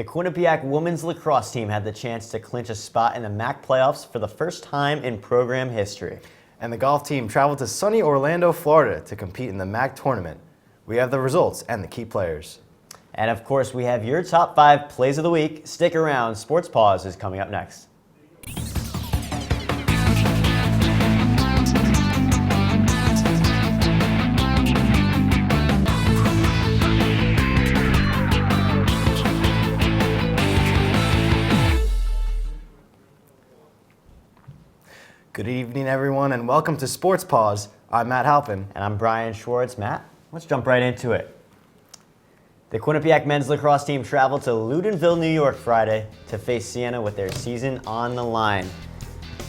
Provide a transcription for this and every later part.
The Quinnipiac women's lacrosse team had the chance to clinch a spot in the MAC playoffs for the first time in program history. And the golf team traveled to sunny Orlando, Florida to compete in the MAC tournament. We have the results and the key players. And of course, we have your top 5 plays of the week. Stick around, Sports Paws is coming up next. Good evening, everyone, and welcome to Sports Paws. I'm Matt Halpin. And I'm Brian Schwartz. Matt, let's jump right into it. The Quinnipiac men's lacrosse team traveled to Loudonville, New York Friday to face Siena with their season on the line.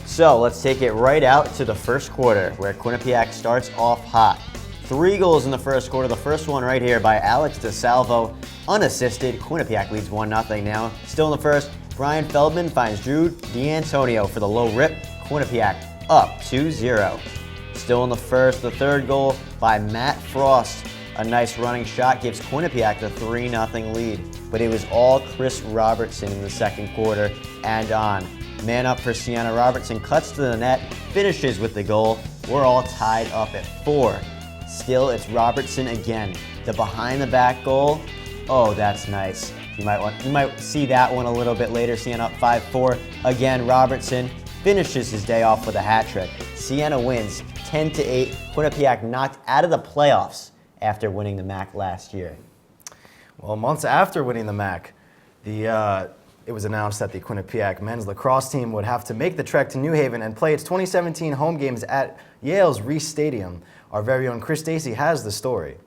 So let's take it right out to the first quarter, where Quinnipiac starts off hot. 3 goals in the first quarter. The first one right here by Alex DeSalvo, unassisted. Quinnipiac leads 1-0 now. Still in the first, Brian Feldman finds Drew D'Antonio for the low rip. Quinnipiac up 2-0. Still in the first, the third goal by Matt Frost. A nice running shot gives Quinnipiac the 3-0 lead. But it was all Chris Robertson in the second quarter and on. Man up for Siena. Robertson cuts to the net, finishes with the goal. We're all tied up at 4. Still, it's Robertson again. The behind the back goal, oh, that's nice. You might see that one a little bit later. Siena up 5-4. Again, Robertson finishes his day off with a hat trick. Siena wins 10-8. Quinnipiac knocked out of the playoffs after winning the MAC last year. Well, months after winning the MAC, it was announced that the Quinnipiac men's lacrosse team would have to make the trek to New Haven and play its 2017 home games at Yale's Reese Stadium. Our very own Chris Stacy has the story.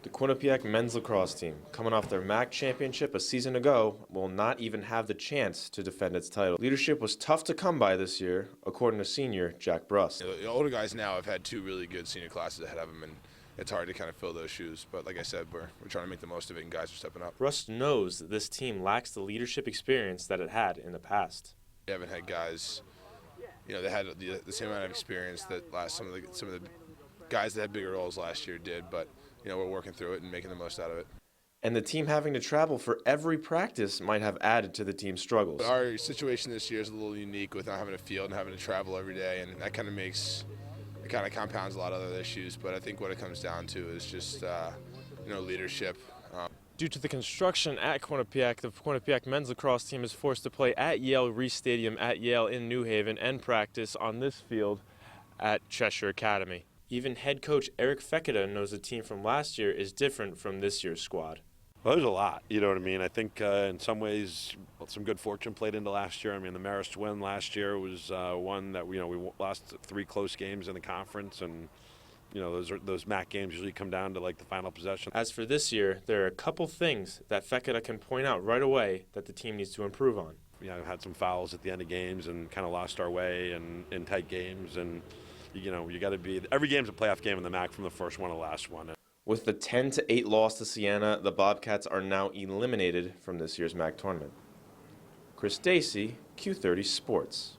The Quinnipiac men's lacrosse team, coming off their MAC championship a season ago, will not even have the chance to defend its title. Leadership was tough to come by this year, according to senior Jack Bruss. The older guys now have had 2 really good senior classes ahead of them, and it's hard to kind of fill those shoes. But like I said, we're trying to make the most of it, and guys are stepping up. Bruss knows that this team lacks the leadership experience that it had in the past. We haven't had guys, they had the same amount of experience that some of the guys that had bigger roles last year did, but we're working through it and making the most out of it. And the team having to travel for every practice might have added to the team's struggles. Our situation this year is a little unique with not having a field and having to travel every day, and that kind of compounds a lot of other issues. But I think what it comes down to is just leadership. Due to the construction at Quinnipiac, the Quinnipiac men's lacrosse team is forced to play at Yale Reese Stadium at Yale in New Haven and practice on this field at Cheshire Academy. Even head coach Eric Feketa knows the team from last year is different from this year's squad. Well, there's a lot, you know what I mean? I think in some ways some good fortune played into last year. I mean, the Marist win last year was one that we lost 3 close games in the conference, and those MAC games usually come down to like the final possession. As for this year, there are a couple things that Feketa can point out right away that the team needs to improve on. Had some fouls at the end of games and kind of lost our way in tight games, and you got to be – every game's a playoff game in the MAC from the first one to the last one. With the 10-8 loss to Siena, the Bobcats are now eliminated from this year's MAC tournament. Chris Stacy, Q30 Sports.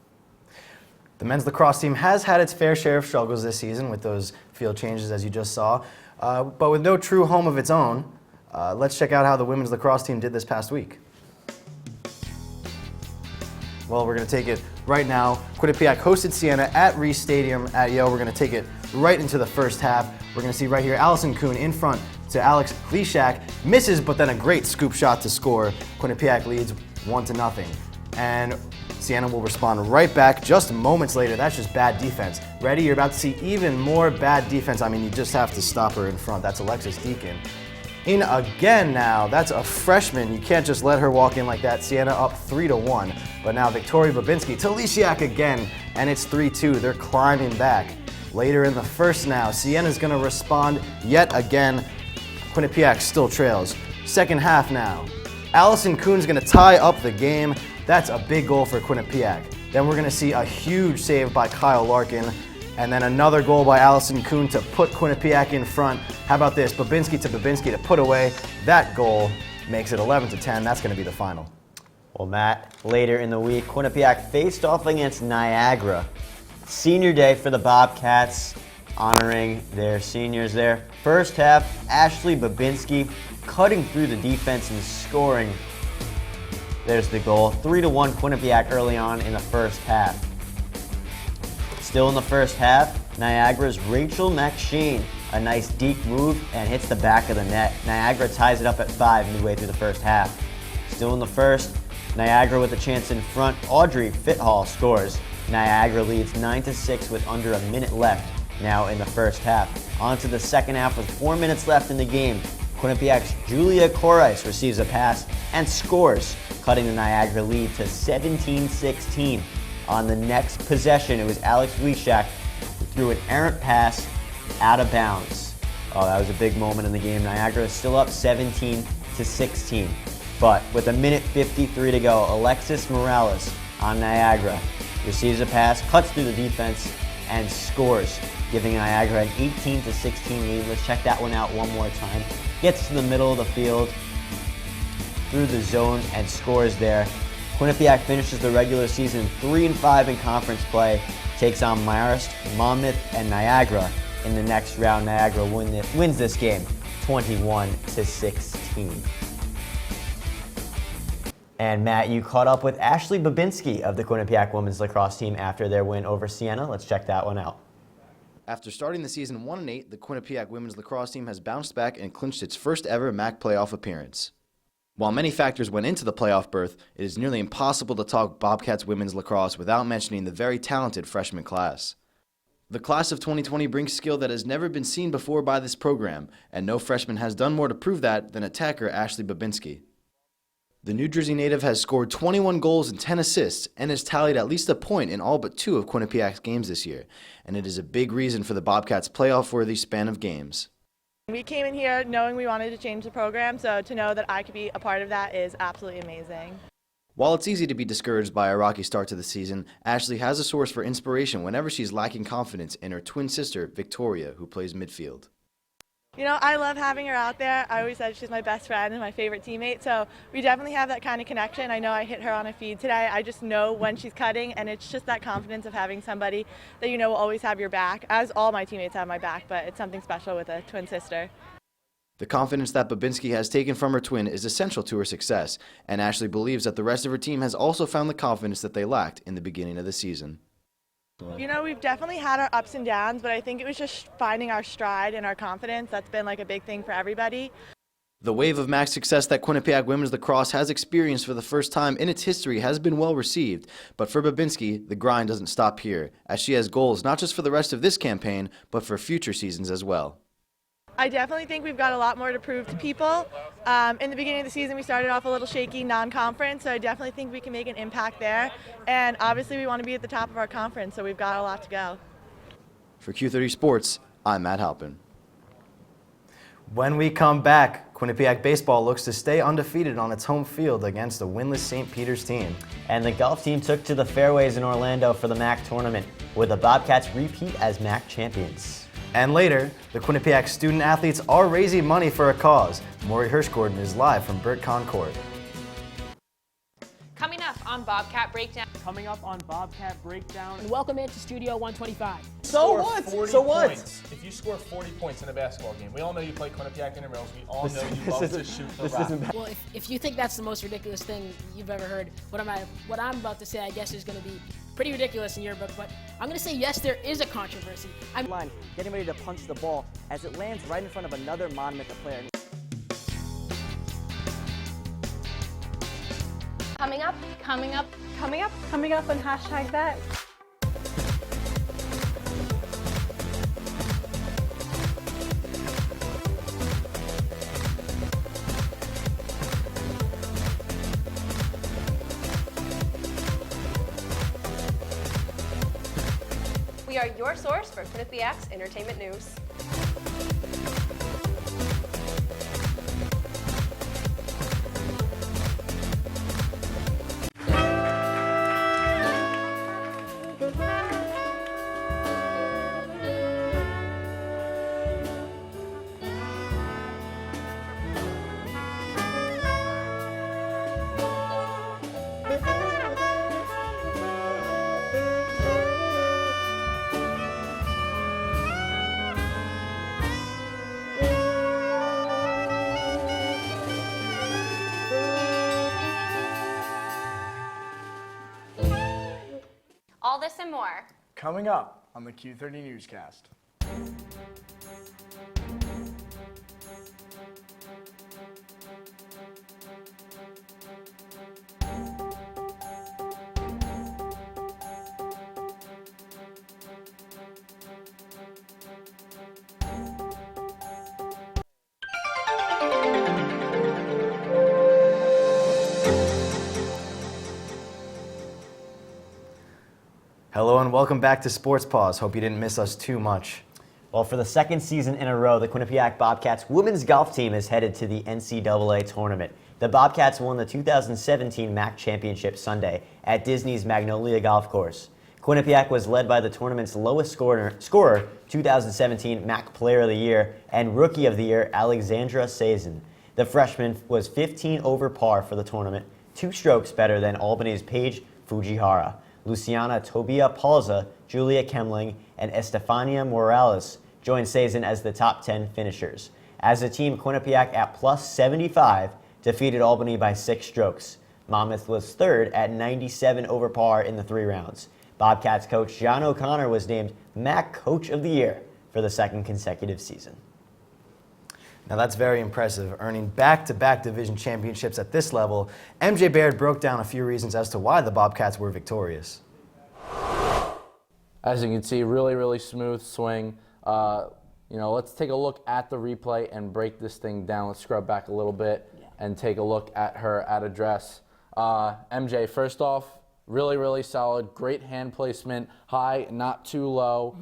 The men's lacrosse team has had its fair share of struggles this season with those field changes, as you just saw. But with no true home of its own, let's check out how the women's lacrosse team did this past week. Well, we're going to take it right now. Quinnipiac hosted Siena at Reese Stadium at Yale. We're going to take it right into the first half. We're going to see right here Allison Kuhn in front to Alex Glishak. Misses, but then a great scoop shot to score. Quinnipiac leads 1-0. And Siena will respond right back just moments later. That's just bad defense. Ready? You're about to see even more bad defense. I mean, you just have to stop her in front. That's Alexis Deacon. In again now. That's a freshman. You can't just let her walk in like that. Siena up 3-1. But now Victoria Babinski to Lisiak again, and it's 3-2. They're climbing back. Later in the first now, Siena's going to respond yet again. Quinnipiac still trails. Second half now. Allison Kuhn's going to tie up the game. That's a big goal for Quinnipiac. Then we're going to see a huge save by Kyle Larkin. And then another goal by Allison Kuhn to put Quinnipiac in front. How about this? Babinski to put away. That goal makes it 11-10. That's going to be the final. Well, Matt, later in the week, Quinnipiac faced off against Niagara. Senior day for the Bobcats, honoring their seniors there. First half, Ashley Babinski cutting through the defense and scoring There's the goal. 3-1 Quinnipiac early on in the first half. Still in the first half, Niagara's Rachel McShane. A nice deep move and hits the back of the net. Niagara ties it up at 5 midway through the first half. Still in the first, Niagara with a chance in front. Audrey Fithall scores. Niagara leads 9-6 with under a minute left now in the first half. On to the second half with 4 minutes left in the game. Quinnipiac's Julia Korais receives a pass and scores, cutting the Niagara lead to 17-16. On the next possession, it was Alex Gleshak who threw an errant pass out of bounds. Oh, that was a big moment in the game. Niagara is still up 17-16. But with a minute 53 to go, Alexis Morales on Niagara receives a pass, cuts through the defense, and scores, giving Niagara an 18-16 lead. Let's check that one out one more time. Gets to the middle of the field, through the zone, and scores there. Quinnipiac finishes the regular season 3-5 in conference play, takes on Marist, Monmouth, and Niagara in the next round. Niagara wins this game 21-16. And Matt, you caught up with Ashley Babinski of the Quinnipiac women's lacrosse team after their win over Siena. Let's check that one out. After starting the season 1-8, the Quinnipiac women's lacrosse team has bounced back and clinched its first ever MAC playoff appearance. While many factors went into the playoff berth, it is nearly impossible to talk Bobcats women's lacrosse without mentioning the very talented freshman class. The class of 2020 brings skill that has never been seen before by this program, and no freshman has done more to prove that than attacker Ashley Babinski. The New Jersey native has scored 21 goals and 10 assists and has tallied at least a point in all but 2 of Quinnipiac's games this year, and it is a big reason for the Bobcats' playoff-worthy span of games. We came in here knowing we wanted to change the program, so to know that I could be a part of that is absolutely amazing. While it's easy to be discouraged by a rocky start to the season, Ashley has a source for inspiration whenever she's lacking confidence in her twin sister, Victoria, who plays midfield. You know, I love having her out there. I always said she's my best friend and my favorite teammate, so we definitely have that kind of connection. I know I hit her on a feed today. I just know when she's cutting, and it's just that confidence of having somebody that you know will always have your back, as all my teammates have my back, but it's something special with a twin sister. The confidence that Babinski has taken from her twin is essential to her success, and Ashley believes that the rest of her team has also found the confidence that they lacked in the beginning of the season. You know, we've definitely had our ups and downs, but I think it was just finding our stride and our confidence. That's been like a big thing for everybody. The wave of MAC success that Quinnipiac women's lacrosse has experienced for the first time in its history has been well received, but for Babinski, the grind doesn't stop here, as she has goals not just for the rest of this campaign, but for future seasons as well. I definitely think we've got a lot more to prove to people. In the beginning of the season, we started off a little shaky, non-conference, so I definitely think we can make an impact there. And obviously, we want to be at the top of our conference, so we've got a lot to go. For Q30 Sports, I'm Matt Halpin. When we come back, Quinnipiac baseball looks to stay undefeated on its home field against the winless St. Peter's team. And the golf team took to the fairways in Orlando for the MAC tournament, where the Bobcats repeat as MAC champions. And later, the Quinnipiac student athletes are raising money for a cause. Maury Hirschgordon is live from Burt Concord. Coming up on Bobcat Breakdown. Coming up on Bobcat Breakdown. Welcome into Studio 125. So what? If you score 40 points in a basketball game, we all know you play Quinnipiac intramurals. We all know you love to shoot the rock. Well, if you think that's the most ridiculous thing you've ever heard, what I'm about to say, I guess, is going to be pretty ridiculous in your book. But I'm going to say yes, there is a controversy. I'm line, getting ready to punch the ball as it lands right in front of another Monmouth player. Coming up, coming up, coming up. Coming up on hashtag that. We are your source for Quinnipiac's entertainment news. All this and more. Coming up on the Q30 Newscast. Hello and welcome back to Sports Paws. Hope you didn't miss us too much. Well, for the second season in a row, the Quinnipiac Bobcats women's golf team is headed to the NCAA tournament. The Bobcats won the 2017 MAC Championship Sunday at Disney's Magnolia Golf Course. Quinnipiac was led by the tournament's lowest scorer 2017 MAC Player of the Year and Rookie of the Year, Alexandra Sazin. The freshman was 15 over par for the tournament, 2 strokes better than Albany's Paige Fujihara. Luciana Tobia Palza, Julia Kemling, and Estefania Morales joined Sazin as the top 10 finishers. As a team, Quinnipiac at plus 75 defeated Albany by 6 strokes. Monmouth was third at 97 over par in the 3 rounds. Bobcats coach John O'Connor was named MAC Coach of the Year for the second consecutive season. Now that's very impressive, earning back-to-back division championships at this level. MJ Baird broke down a few reasons as to why the Bobcats were victorious. As you can see, really smooth swing. Let's take a look at the replay and break this thing down. Let's scrub back a little bit and take a look at her at address. MJ, first off, really solid, great hand placement, high, not too low.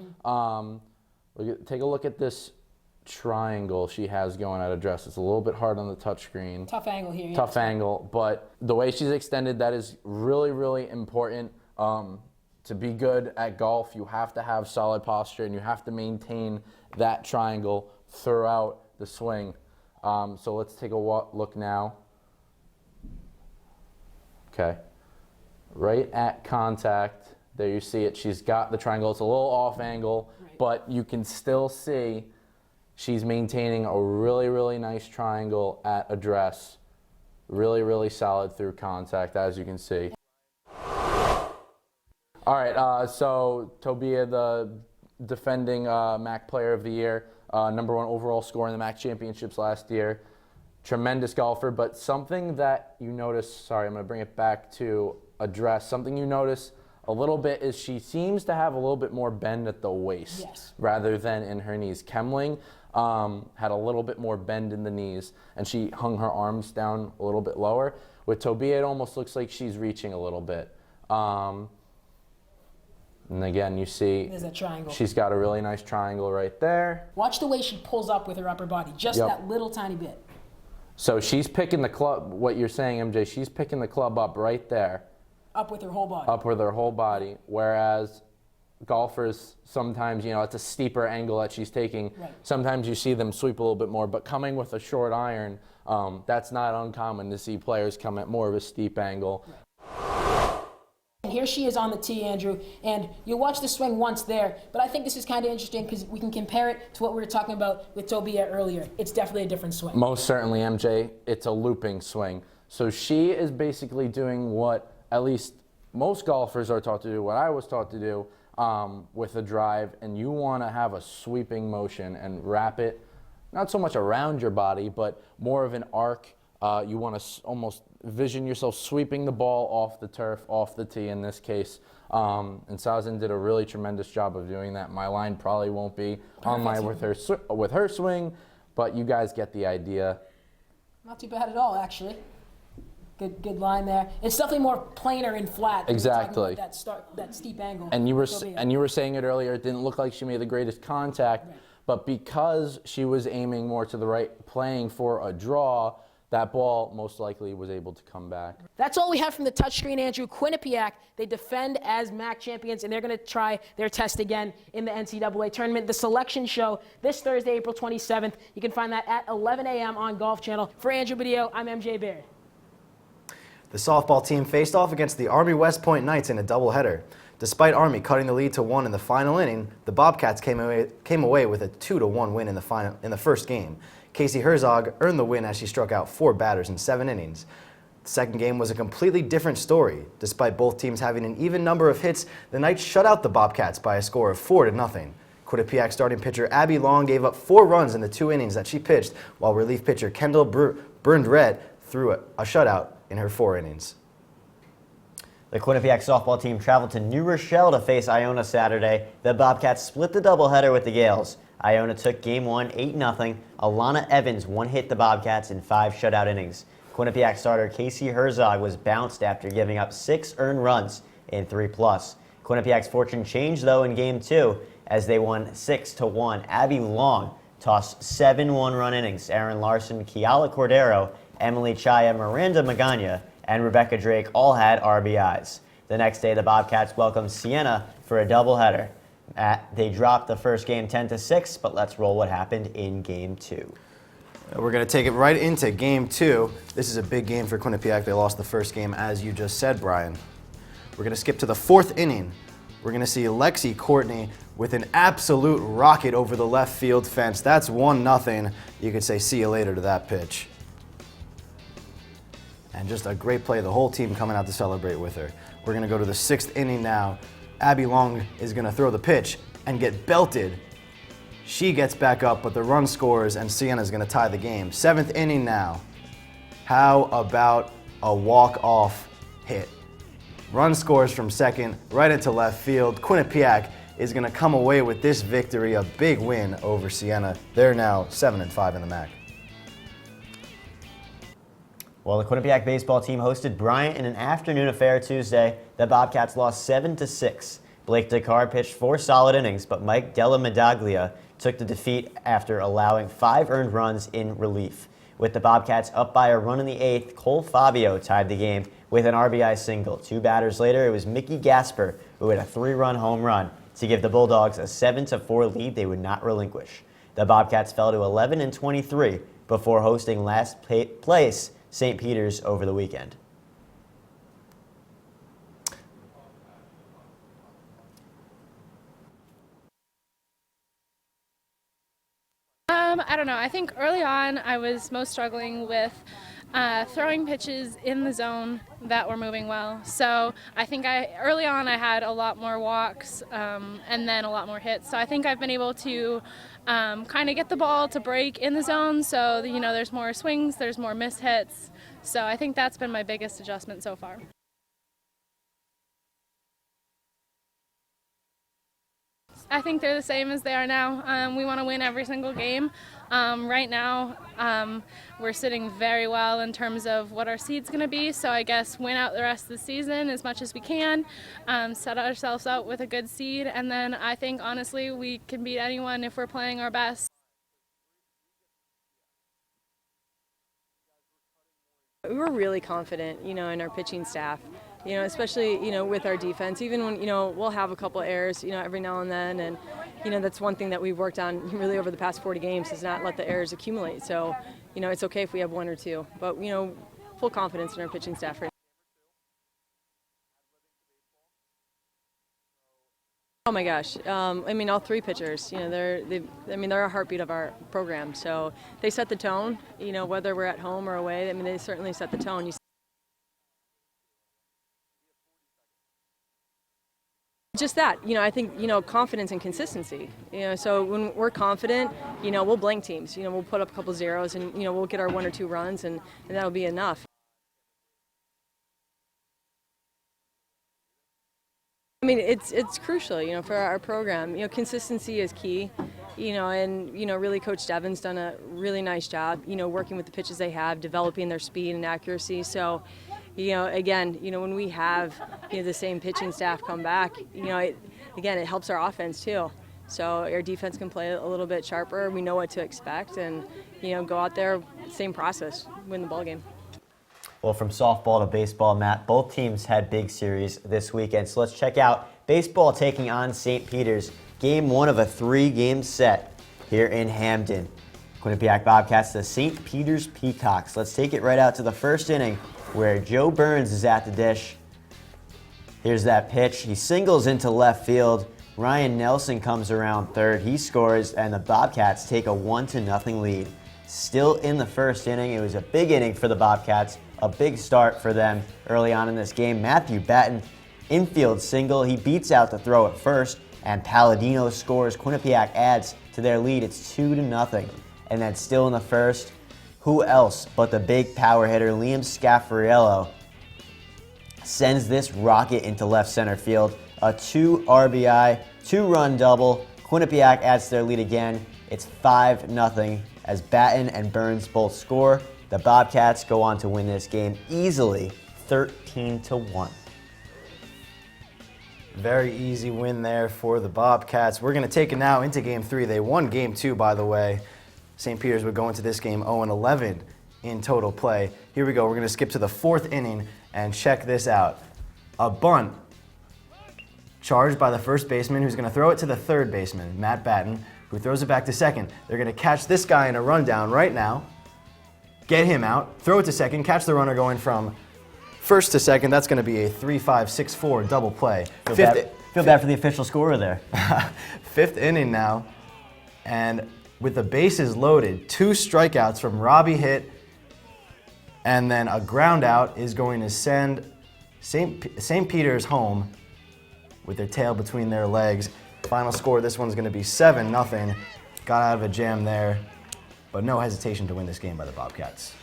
Take a look at this triangle she has going at address. It's a little bit hard on the touchscreen. Tough angle here. Tough angle, but the way she's extended, that is really important. To be good at golf, you have to have solid posture and you have to maintain that triangle throughout the swing. So let's take a look now. Okay, right at contact, there you see it. She's got the triangle. It's a little off angle, but you can still see she's maintaining a really nice triangle at address. Really solid through contact, as you can see. All right, so Tobia, the defending MAC Player of the Year, #1 overall scorer in the MAC Championships last year. Tremendous golfer, but something that you notice, sorry, I'm going to bring it back to address. Something you notice a little bit is she seems to have a little bit more bend at the waist rather than in her knees. Kemling had a little bit more bend in the knees, and she hung her arms down a little bit lower. With Tobia, it almost looks like she's reaching a little bit. And again, you see there's a triangle. She's got a really nice triangle right there. Watch the way she pulls up with her upper body, just that little tiny bit. So she's picking the club, what you're saying, MJ, she's picking the club up right there. Up with her whole body. Up with her whole body, whereas golfers sometimes, it's a steeper angle that she's taking. Right. Sometimes you see them sweep a little bit more, but coming with a short iron, that's not uncommon to see players come at more of a steep angle. Right. And here she is on the tee, Andrew, and you'll watch the swing once there, but I think this is kind of interesting because we can compare it to what we were talking about with Tobia earlier. It's definitely a different swing. Most certainly, MJ, it's a looping swing. So she is basically doing what at least most golfers are taught to do, what I was taught to do with a drive, and you want to have a sweeping motion and wrap it, not so much around your body, but more of an arc. You want to almost vision yourself sweeping the ball off the turf, off the tee in this case. And Sazin did a really tremendous job of doing that. My line probably won't be on line with her swing, but you guys get the idea. Not too bad at all, actually. Good line there. It's definitely more planar and flat. Exactly. That steep angle. And you were saying it earlier. It didn't look like she made the greatest contact, but because she was aiming more to the right, playing for a draw, that ball most likely was able to come back. That's all we have from the touchscreen, Andrew. Quinnipiac, they defend as MAC champions, and they're going to try their test again in the NCAA tournament. The selection show this Thursday, April 27th. You can find that at 11 a.m. on Golf Channel. For Andrew Badillo, I'm MJ Baird. The softball team faced off against the Army West Point Knights in a doubleheader. Despite Army cutting the lead to 1 in the final inning, the Bobcats came away with a 2-1 win in the first game. Casey Herzog earned the win as she struck out 4 batters in 7 innings. The second game was a completely different story. Despite both teams having an even number of hits, the Knights shut out the Bobcats by a score of 4-0. Quinnipiac starting pitcher Abby Long gave up 4 runs in the 2 innings that she pitched, while relief pitcher Kendall Burned threw a shutout in her 4 innings. The Quinnipiac softball team traveled to New Rochelle to face Iona Saturday. The Bobcats split the doubleheader with the Gales. Iona took Game 1 8-0. Alana Evans one-hit the Bobcats in 5 shutout innings. Quinnipiac starter Casey Herzog was bounced after giving up 6 earned runs in 3+. Quinnipiac's fortune changed, though, in Game 2 as they won 6-1. Abby Long tossed 7 one-run innings. Aaron Larson, Kiala Cordero, Emily Chaya, Miranda Magana, and Rebecca Drake all had RBIs. The next day, the Bobcats welcomed Siena for a doubleheader. They dropped the first game 10-6, but let's roll what happened in Game 2. We're going to take it right into Game 2. This is a big game for Quinnipiac. They lost the first game, as you just said, Brian. We're going to skip to the 4th inning. We're going to see Lexi Courtney with an absolute rocket over the left field fence. That's 1-0. You could say see you later to that pitch. And just a great play. The whole team coming out to celebrate with her. We're going to go to the 6th inning now. Abby Long is going to throw the pitch and get belted. She gets back up, but the run scores, and Siena is going to tie the game. 7th inning now. How about a walk-off hit? Run scores from second right into left field. Quinnipiac is going to come away with this victory, a big win over Siena. They're now 7-5 in the MAC. Well, the Quinnipiac baseball team hosted Bryant in an afternoon affair Tuesday. The Bobcats lost 7-6. Blake Descartes pitched 4 solid innings, but Mike Della Medaglia took the defeat after allowing 5 earned runs in relief. With the Bobcats up by a run in the 8th, Cole Fabio tied the game with an RBI single. 2 batters later, it was Mickey Gasper who had a 3-run home run to give the Bulldogs a 7-4 lead they would not relinquish. The Bobcats fell to 11-23 before hosting last place St. Peter's over the weekend. I don't know. I think early on I was most struggling with throwing pitches in the zone that were moving well. So I think early on I had a lot more walks and then a lot more hits. So I think I've been able to kind of get the ball to break in the zone. So there's more swings, there's more missed hits. So I think that's been my biggest adjustment so far. I think they're the same as they are now. We want to win every single game. Right now, we're sitting very well in terms of what our seed's going to be. So I guess win out the rest of the season as much as we can, set ourselves out with a good seed, and then I think honestly we can beat anyone if we're playing our best. We were really confident, in our pitching staff, especially, with our defense. Even when, we'll have a couple errors, every now and then. And, that's one thing that we've worked on really over the past 40 games is not let the errors accumulate. So, it's okay if we have 1 or 2. But, full confidence in our pitching staff right now. Oh my gosh! All 3 pitchers. They're a heartbeat of our program. So they set the tone. Whether we're at home or away. They certainly set the tone. Just that. I think confidence and consistency. So when we're confident, we'll blank teams. We'll put up a couple zeros, and we'll get our 1 or 2 runs, and that'll be enough. It's crucial, for our program. Consistency is key, and, really Coach Devin's done a really nice job, working with the pitches they have, developing their speed and accuracy. So, again, when we have, the same pitching staff come back, it helps our offense too. So our defense can play a little bit sharper. We know what to expect, and, go out there, same process, win the ball game. Well, from softball to baseball, Matt, both teams had big series this weekend. So let's check out baseball taking on St. Peter's. Game 1 of a 3-game set here in Hamden. Quinnipiac Bobcats to St. Peter's Peacocks. Let's take it right out to the first inning where Joe Burns is at the dish. Here's that pitch. He singles into left field. Ryan Nelson comes around third. He scores, and the Bobcats take a 1-0 lead. Still in the first inning. It was a big inning for the Bobcats. a big start for them early on in this game. Matthew Batten, infield single. He beats out the throw at first, and Palladino scores. Quinnipiac adds to their lead. It's 2-0. And then still in the first, who else but the big power hitter Liam Scaffariello sends this rocket into left center field. A 2 RBI, 2-run double. Quinnipiac adds to their lead again. It's 5-0 as Batten and Burns both score. The Bobcats go on to win this game easily, 13-1. Very easy win there for the Bobcats. We're going to take it now into Game 3. They won Game 2, by the way. St. Peter's would go into this game 0-11 in total play. Here we go. We're going to skip to the 4th inning and check this out. A bunt charged by the first baseman, who's going to throw it to the third baseman, Matt Batten, who throws it back to second. They're going to catch this guy in a rundown right now, get him out, throw it to second, catch the runner going from first to second. That's going to be a 3-5-6-4 double play. Feel bad for the official scorer there. 5th inning now, and with the bases loaded, 2 strikeouts from Robbie Hitt, and then a ground out is going to send St. Peter's home with their tail between their legs. Final score, this one's going to be 7-0. Got out of a jam there, but no hesitation to win this game by the Bobcats.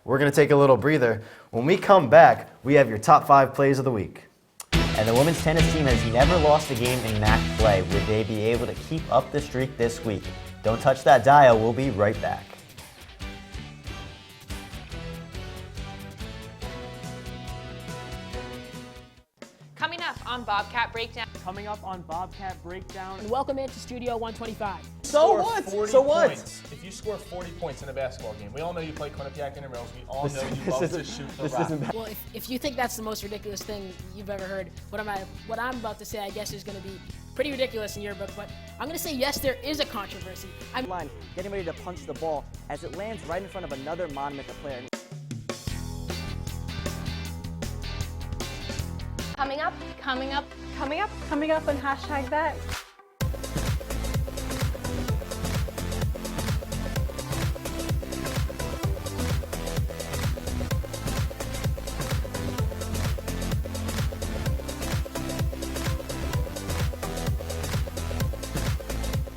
We're going to take a little breather. When we come back, we have your top 5 plays of the week. And the women's tennis team has never lost a game in MAC play. Would they be able to keep up the streak this week? Don't touch that dial. We'll be right back. Coming up on Bobcat Breakdown. Coming up on Bobcat Breakdown. And welcome into Studio 125. So what? If you score 40 points in a basketball game, we all know you play Quinnipiac Intramurals. We all know you love to shoot the rock. Well, if you think that's the most ridiculous thing you've ever heard, what I'm about to say, I guess, is going to be pretty ridiculous in your book. But I'm going to say yes, there is a controversy. I'm Line, getting ready to punch the ball as it lands right in front of another Monmouth player. Coming up on hashtag that.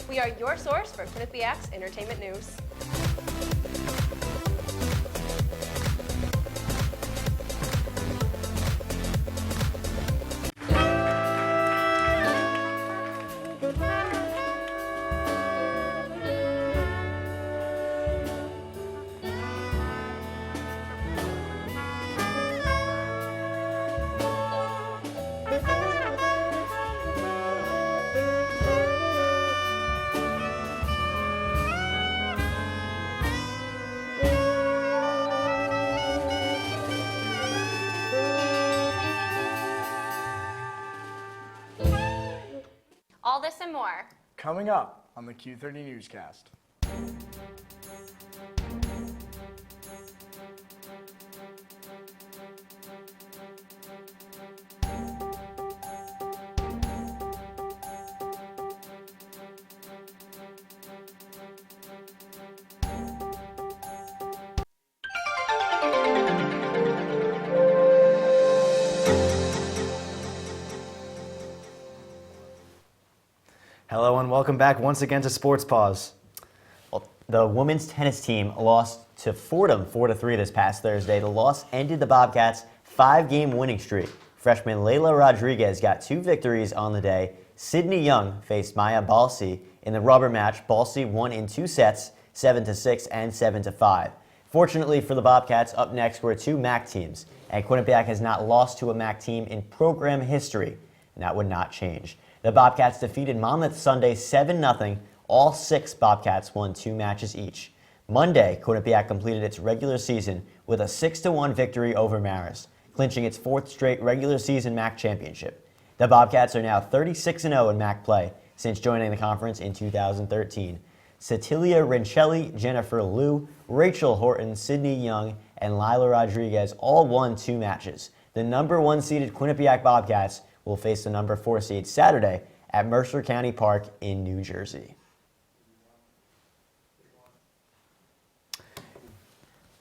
We are your source for Quinnipiac's entertainment news. All this and more. Coming up on the Q30 newscast. Hello and welcome back once again to Sports Paws. Well, the women's tennis team lost to Fordham 4-3 this past Thursday. The loss ended the Bobcats' 5-game winning streak. Freshman Layla Rodriguez got 2 victories on the day. Sydney Young faced Maya Balsi in the rubber match. Balsi won in 2 sets, 7-6 and 7-5. Fortunately for the Bobcats, up next were 2 MAC teams, and Quinnipiac has not lost to a MAC team in program history, and that would not change. The Bobcats defeated Monmouth Sunday 7-0. All 6 Bobcats won 2 matches each. Monday, Quinnipiac completed its regular season with a 6-1 victory over Marist, clinching its 4th straight regular season MAC championship. The Bobcats are now 36-0 in MAC play since joining the conference in 2013. Cecilia Rincelli, Jennifer Liu, Rachel Horton, Sydney Young, and Lila Rodriguez all won 2 matches. The number 1 seeded Quinnipiac Bobcats will face the number 4 seed Saturday at Mercer County Park in New Jersey.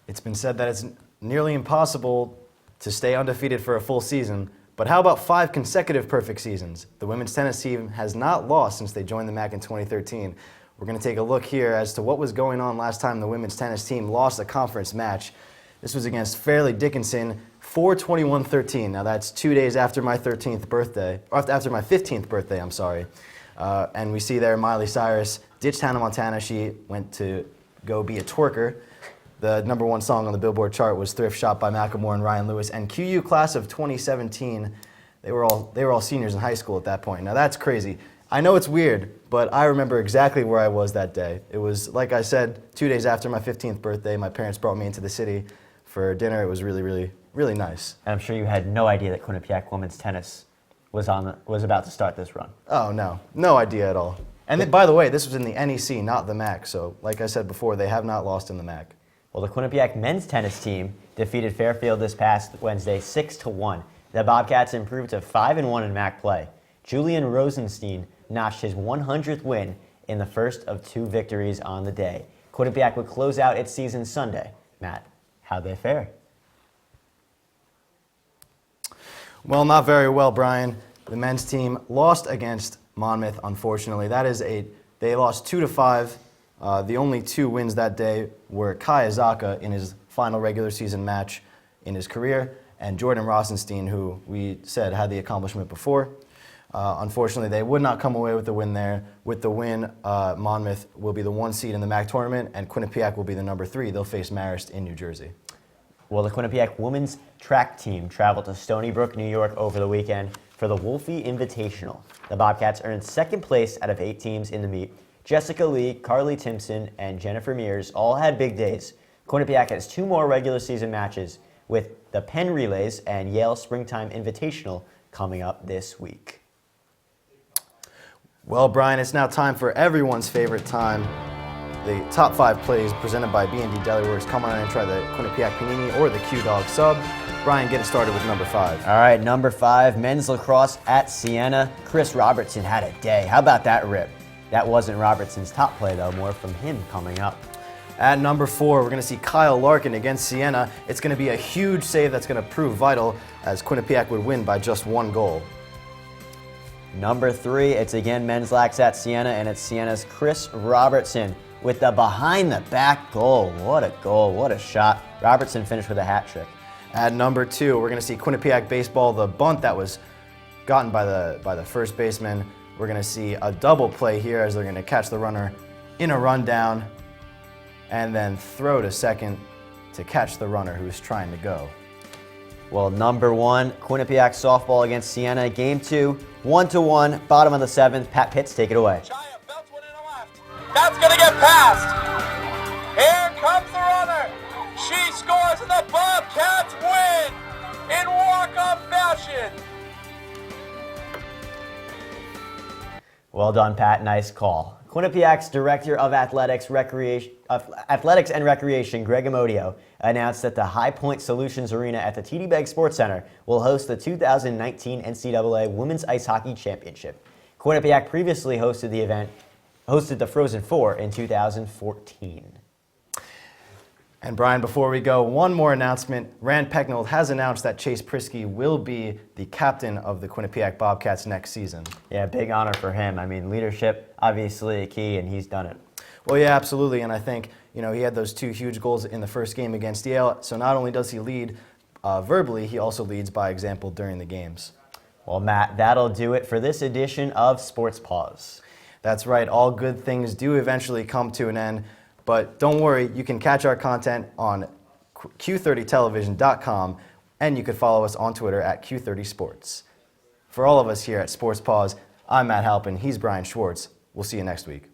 It's been said that it's nearly impossible to stay undefeated for a full season, but how about 5 consecutive perfect seasons? The women's tennis team has not lost since they joined the MAC in 2013. We're going to take a look here as to what was going on last time the women's tennis team lost a conference match. This was against Fairleigh Dickinson, 4/21/13. Now that's 2 days after my 13th birthday, or after my 15th birthday, I'm sorry. And we see there Miley Cyrus ditched Hannah Montana. She went to go be a twerker. The #1 song on the Billboard chart was Thrift Shop by Macklemore and Ryan Lewis. And QU class of 2017, they were all seniors in high school at that point. Now that's crazy. I know it's weird, but I remember exactly where I was that day. It was, like I said, 2 days after my 15th birthday. My parents brought me into the city for dinner. It was really, really, really nice. And I'm sure you had no idea that Quinnipiac women's tennis was about to start this run. Oh, no idea at all. And then, by the way, this was in the NEC, not the MAC. So, like I said before, they have not lost in the MAC. Well, the Quinnipiac men's tennis team defeated Fairfield this past Wednesday 6-1. The Bobcats improved to 5-1 in MAC play. Julian Rosenstein notched his 100th win in the first of 2 victories on the day. Quinnipiac would close out its season Sunday. Matt, how'd they fare? Well, not very well, Brian. The men's team lost against Monmouth, unfortunately. They lost 2-5. The only 2 wins that day were Kai Azaka in his final regular season match in his career, and Jordan Rosenstein, who we said had the accomplishment before. Unfortunately, they would not come away with the win there. With the win, Monmouth will be the 1 seed in the MAC tournament, and Quinnipiac will be the #3. They'll face Marist in New Jersey. Well, the Quinnipiac women's track team traveled to Stony Brook, New York over the weekend for the Wolfie Invitational. The Bobcats earned 2nd place out of 8 teams in the meet. Jessica Lee, Carly Timpson, and Jennifer Mears all had big days. Quinnipiac has 2 more regular season matches with the Penn Relays and Yale Springtime Invitational coming up this week. Well, Brian, it's now time for everyone's favorite time. The top 5 plays presented by B&D Deli Works. Come on in and try the Quinnipiac Panini or the Q-Dog sub. Brian, get it started with number 5. All right, number 5, men's lacrosse at Siena. Chris Robertson had a day. How about that rip? That wasn't Robertson's top play, though. More from him coming up. At number 4, we're going to see Kyle Larkin against Siena. It's going to be a huge save that's going to prove vital, as Quinnipiac would win by just 1 goal. Number 3, it's again men's lax at Siena, and it's Siena's Chris Robertson with the behind-the-back goal. What a goal, what a shot. Robertson finished with a hat trick. At number 2, we're going to see Quinnipiac baseball, the bunt that was gotten by the first baseman. We're going to see a double play here as they're going to catch the runner in a rundown and then throw to second to catch the runner who's trying to go. Well, number 1, Quinnipiac softball against Siena. Game 2, 1-1, bottom of the 7th. Pat Pitts, take it away. That's going to get past. Here comes the runner. She scores and the Bobcats win in walk-off fashion. Well done, Pat. Nice call. Quinnipiac's Director of Athletics and Recreation, Greg Amodio, announced that the High Point Solutions Arena at the TD Bank Sports Center will host the 2019 NCAA Women's Ice Hockey Championship. Quinnipiac previously hosted the Frozen Four in 2014. And Brian, before we go, one more announcement. Rand Pecknold has announced that Chase Prisky will be the captain of the Quinnipiac Bobcats next season. Yeah, big honor for him. I mean, leadership, obviously a key, and he's done it. Well, yeah, absolutely. And I think, he had those 2 huge goals in the first game against Yale. So not only does he lead verbally, he also leads by example during the games. Well, Matt, that'll do it for this edition of Sports Paws. That's right. All good things do eventually come to an end. But don't worry, you can catch our content on Q30television.com, and you can follow us on Twitter at Q30Sports. For all of us here at Sports Paws, I'm Matt Halpin. He's Brian Schwartz. We'll see you next week.